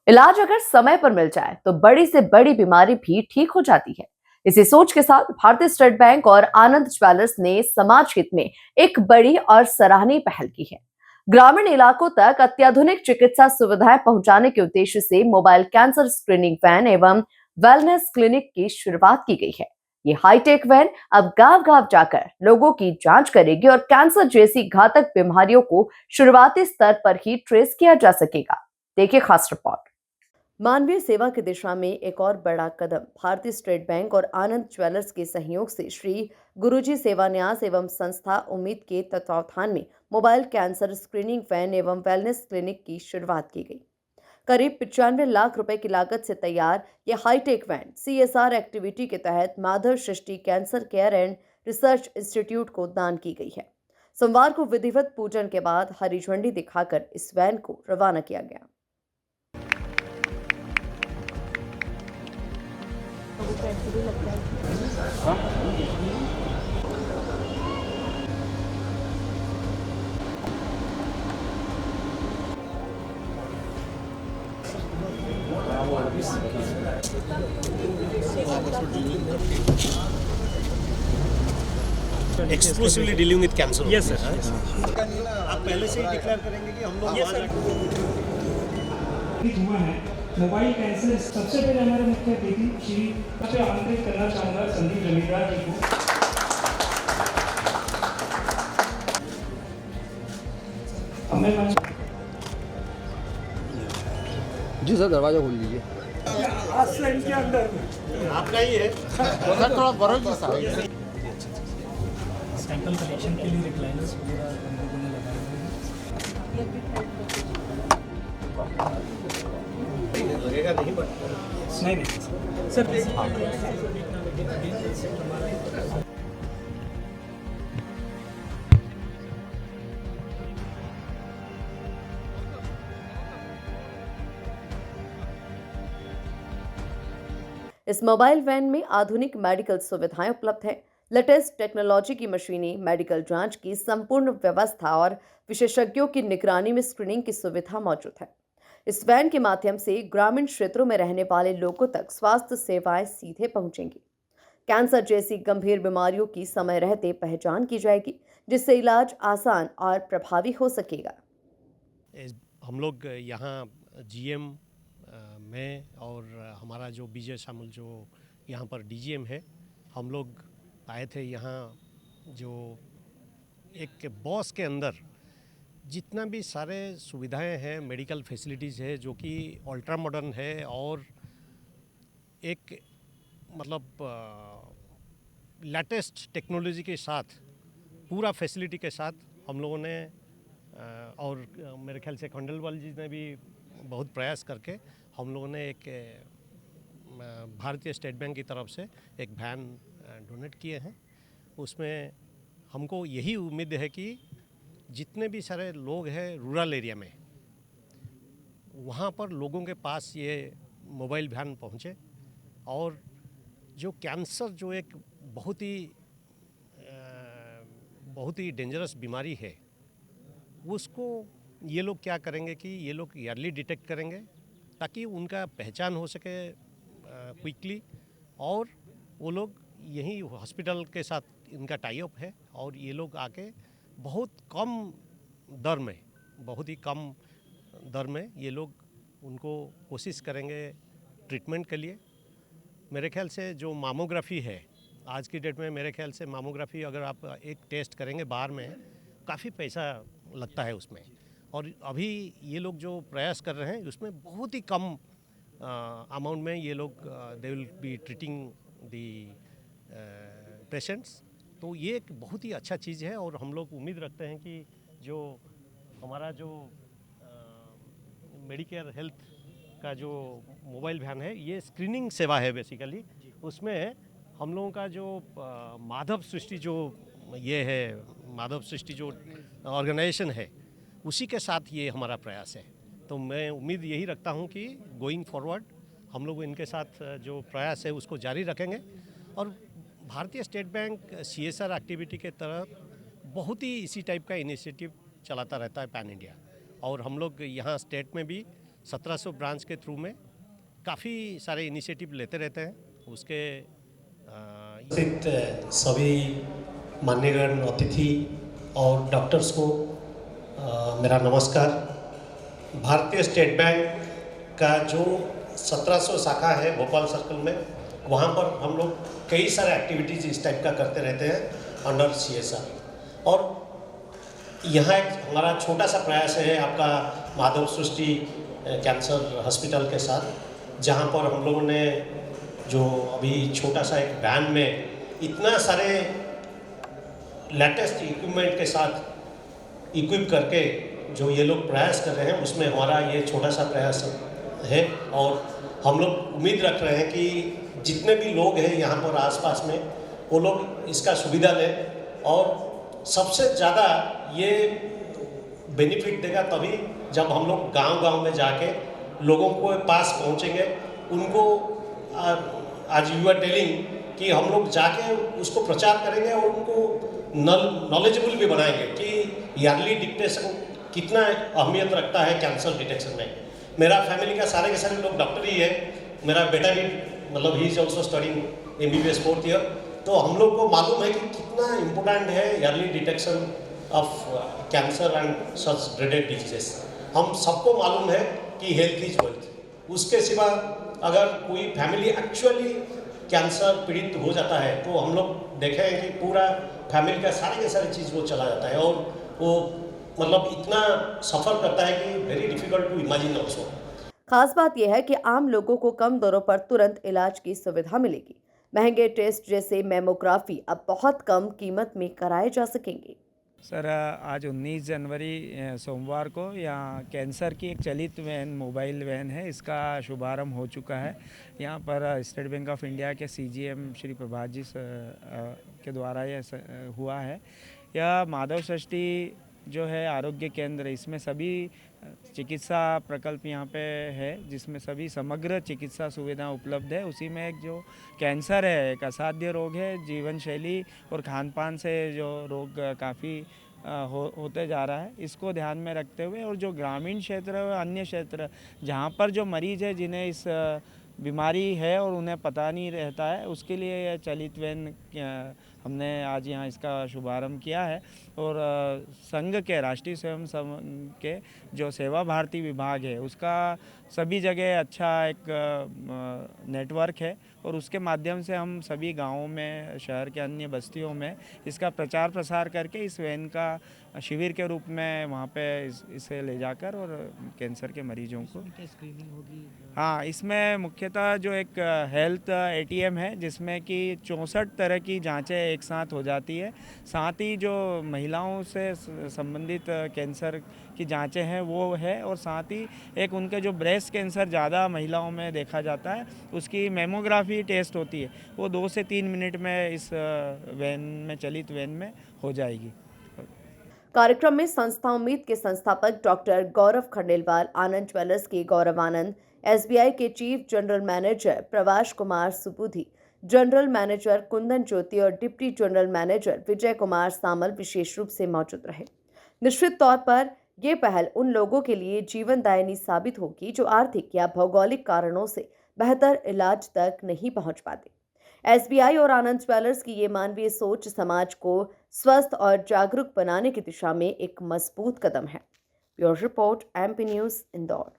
इलाज अगर समय पर मिल जाए तो बड़ी से बड़ी बीमारी भी ठीक हो जाती है। इसी सोच के साथ भारतीय स्टेट बैंक और आनंद ज्वेलर्स ने समाज हित में एक बड़ी और सराहनीय पहल की है। ग्रामीण इलाकों तक अत्याधुनिक चिकित्सा सुविधाएं पहुंचाने के उद्देश्य से मोबाइल कैंसर स्क्रीनिंग वैन एवं वेलनेस क्लिनिक की शुरुआत की गई है। ये हाईटेक वैन अब गांव गांव जाकर लोगों की जांच करेगी और कैंसर जैसी घातक बीमारियों को शुरुआती स्तर पर ही ट्रेस किया जा सकेगा। देखिए खास रिपोर्ट। मानवीय सेवा की दिशा में एक और बड़ा कदम भारतीय स्टेट बैंक और आनंद ज्वेलर्स के सहयोग से श्री गुरुजी सेवान्यास एवं संस्था उम्मीद के तत्वावधान में मोबाइल कैंसर स्क्रीनिंग वैन एवं वेलनेस क्लिनिक की शुरुआत की गई। करीब 95 लाख रुपए की लागत से तैयार ये हाईटेक वैन CSR एक्टिविटी के तहत Madhav Srishti Cancer Care and Research Institute को दान की गई है। सोमवार को विधिवत पूजन के बाद हरी झंडी दिखाकर इस वैन को रवाना किया गया। Exclusively dealing with cancer. Yes sir. आप पहले से ही डिक्लेयर करेंगे कि हम लोग हुआ है मोबाइल कैंसर। सबसे पहले हमारे मुख्य अतिथि श्री से आमंत्रित करना चाहूँगा संदीप जमींदार जी को। जी सर, दरवाजा खोल दीजिए। आज से इनके अंदर आपका ही है तो सर थोड़ा बरल जैसा है। सैंपल कलेक्शन के लिए रिक्लाइनर्स वगैरह हम लोगों ने लगाए हुए हैं। लगेगा नहीं बट नहीं सर। इस मोबाइल वैन में आधुनिक मेडिकल सुविधाएं उपलब्ध हैं। लेटेस्ट टेक्नोलॉजी की मशीनें, मेडिकल जांच की संपूर्ण व्यवस्था और विशेषज्ञों की निगरानी में स्क्रीनिंग की सुविधा मौजूद है। इस वैन के माध्यम से ग्रामीण क्षेत्रों में रहने वाले लोगों तक स्वास्थ्य सेवाएं सीधे पहुंचेंगी। कैंसर जैसी गंभीर बीमारियों की समय रहते पहचान की जाएगी, जिससे इलाज आसान और प्रभावी हो सकेगा। हम लोग यहाँ GM में और हमारा जो विजय शामिल जो यहाँ पर DGM है, हम लोग आए थे यहाँ। जो एक बॉस के अंदर जितना भी सारे सुविधाएं हैं, मेडिकल फैसिलिटीज़ है जो कि अल्ट्रा मॉडर्न है और एक मतलब लेटेस्ट टेक्नोलॉजी के साथ, पूरा फैसिलिटी के साथ हम लोगों ने और मेरे ख्याल से खंडेलवाल जी ने भी बहुत प्रयास करके हम लोगों ने एक भारतीय स्टेट बैंक की तरफ से एक वैन डोनेट किए हैं। उसमें हमको यही उम्मीद है कि जितने भी सारे लोग हैं रूरल एरिया में, वहाँ पर लोगों के पास ये मोबाइल वैन पहुँचे और जो कैंसर जो एक बहुत ही डेंजरस बीमारी है, उसको ये लोग क्या करेंगे कि ये लोग ईयरली डिटेक्ट करेंगे ताकि उनका पहचान हो सके क्विकली, और वो लोग यहीं हॉस्पिटल के साथ इनका टाई अप है और ये लोग आके बहुत ही कम दर में ये लोग उनको कोशिश करेंगे ट्रीटमेंट के लिए। मेरे ख्याल से जो मामोग्राफी है आज की डेट में, मेरे ख्याल से मामोग्राफी अगर आप एक टेस्ट करेंगे बाहर में, काफ़ी पैसा लगता है उसमें, और अभी ये लोग जो प्रयास कर रहे हैं उसमें बहुत ही कम अमाउंट में ये लोग they will be treating the patients. तो ये एक बहुत ही अच्छा चीज़ है और हम लोग उम्मीद रखते हैं कि जो हमारा जो मेडिकेयर हेल्थ का जो मोबाइल वैन है, ये स्क्रीनिंग सेवा है बेसिकली। उसमें हम लोगों का जो माधव सृष्टि जो ये है, माधव सृष्टि जो ऑर्गेनाइजेशन है, उसी के साथ ये हमारा प्रयास है। तो मैं उम्मीद यही रखता हूँ कि गोइंग फॉरवर्ड हम लोग इनके साथ जो प्रयास है उसको जारी रखेंगे। और भारतीय स्टेट बैंक CSR एक्टिविटी के तरफ बहुत ही इसी टाइप का इनिशिएटिव चलाता रहता है पैन इंडिया, और हम लोग यहाँ स्टेट में भी 1700 ब्रांच के थ्रू में काफ़ी सारे इनिशिएटिव लेते रहते हैं। उसके उपस्थित सभी मान्यगण अतिथि और डॉक्टर्स को मेरा नमस्कार। भारतीय स्टेट बैंक का जो 1700 शाखा है भोपाल सर्कल में, वहाँ पर हम लोग कई सारे एक्टिविटीज़ इस टाइप का करते रहते हैं अंडर CSR। और यहाँ एक हमारा छोटा सा प्रयास है आपका माधव सृष्टि कैंसर हॉस्पिटल के साथ, जहाँ पर हम लोगों ने जो अभी छोटा सा एक वैन में इतना सारे लेटेस्ट इक्विपमेंट के साथ इक्विप करके जो ये लोग प्रयास कर रहे हैं, उसमें हमारा ये छोटा सा प्रयास है। और हम लोग उम्मीद रख रहे हैं कि जितने भी लोग हैं यहाँ पर आसपास में, वो लोग इसका सुविधा लें। और सबसे ज़्यादा ये बेनिफिट देगा तभी जब हम लोग गांव-गांव में जाके लोगों को पास पहुँचेंगे। उनको आज यू आर टेलिंग कि हम लोग जाके उसको प्रचार करेंगे और उनको नॉलेजेबल भी बनाएंगे कि ईयरली डिटेक्शन कितना अहमियत रखता है कैंसर डिटेक्शन में। मेरा फैमिली का सारे के सारे लोग डॉक्टर ही है। मेरा बेटा भी मतलब he is also studying MBBS 4th year. तो हम लोग को मालूम है कि कितना इम्पोर्टेंट है yearly detection of cancer and such dreaded diseases. हम सबको मालूम है कि हेल्थ इज वेल्थ। उसके सिवा अगर कोई फैमिली एक्चुअली कैंसर पीड़ित हो जाता है तो हम लोग देखे हैं कि पूरा फैमिली का सारे के सारे चीज़ वो चला जाता है और वो मतलब इतना सफ़र करता है कि very difficult to imagine also. खास बात यह है कि आम लोगों को कम दरों पर तुरंत इलाज की सुविधा मिलेगी। महंगे टेस्ट जैसे मेमोग्राफी अब बहुत कम कीमत में कराए जा सकेंगे। सर, आज 19 जनवरी सोमवार को यहाँ कैंसर की एक चलित वैन, मोबाइल वैन है, इसका शुभारंभ हो चुका है। यहाँ पर स्टेट बैंक ऑफ इंडिया के CGM श्री प्रभात जी के द्वारा यह हुआ है। यह माधव सृष्टि जो है आरोग्य केंद्र, इसमें सभी चिकित्सा प्रकल्प यहाँ पे है, जिसमें सभी समग्र चिकित्सा सुविधा उपलब्ध है। उसी में एक जो कैंसर है, एक असाध्य रोग है, जीवन शैली और खान पान से जो रोग काफ़ी होते जा रहा है, इसको ध्यान में रखते हुए और जो ग्रामीण क्षेत्र और अन्य क्षेत्र जहाँ पर जो मरीज़ है जिन्हें इस बीमारी है और उन्हें पता नहीं रहता है, उसके लिए यह चलित वैन हमने आज यहाँ इसका शुभारंभ किया है। और संघ के राष्ट्रीय स्वयं संघ के जो सेवा भारती विभाग है, उसका सभी जगह अच्छा एक नेटवर्क है और उसके माध्यम से हम सभी गाँवों में, शहर के अन्य बस्तियों में इसका प्रचार प्रसार करके इस वैन का शिविर के रूप में वहाँ पे इसे ले जाकर और कैंसर के मरीजों को स्क्रीनिंग होगी। हाँ, इसमें मुख्यतः जो एक हेल्थ ATM है, जिसमें कि 64 तरह की जांचें एक साथ हो जाती है। साथ ही जो महिलाओं से संबंधित कैंसर की जांचें हैं वो है, और साथ ही एक उनके जो ब्रेस्ट कैंसर ज़्यादा महिलाओं में देखा जाता है, उसकी मेमोग्राफी टेस्ट होती है, वो 2 से 3 मिनट में इस वैन में, चलित वैन में हो जाएगी। कार्यक्रम में संस्था उम्मीद के संस्थापक डॉक्टर गौरव खंडेलवाल, आनंद ज्वेलर्स के गौरव आनंद, SBI के chief general manager Pravash Kumar Subudhi, general manager Kundan Jyoti और deputy general manager Vijay Kumar Samal विशेष रूप से मौजूद रहे। निश्चित तौर पर ये पहल उन लोगों के लिए जीवनदायिनी साबित होगी जो आर्थिक या भौगोलिक कारणों से बेहतर इलाज तक नहीं पहुंच पाते। SBI और आनंद ज्वेलर्स की ये मानवीय सोच समाज को स्वस्थ और जागरूक बनाने की दिशा में एक मजबूत कदम है। Bureau report, MP news, Indore.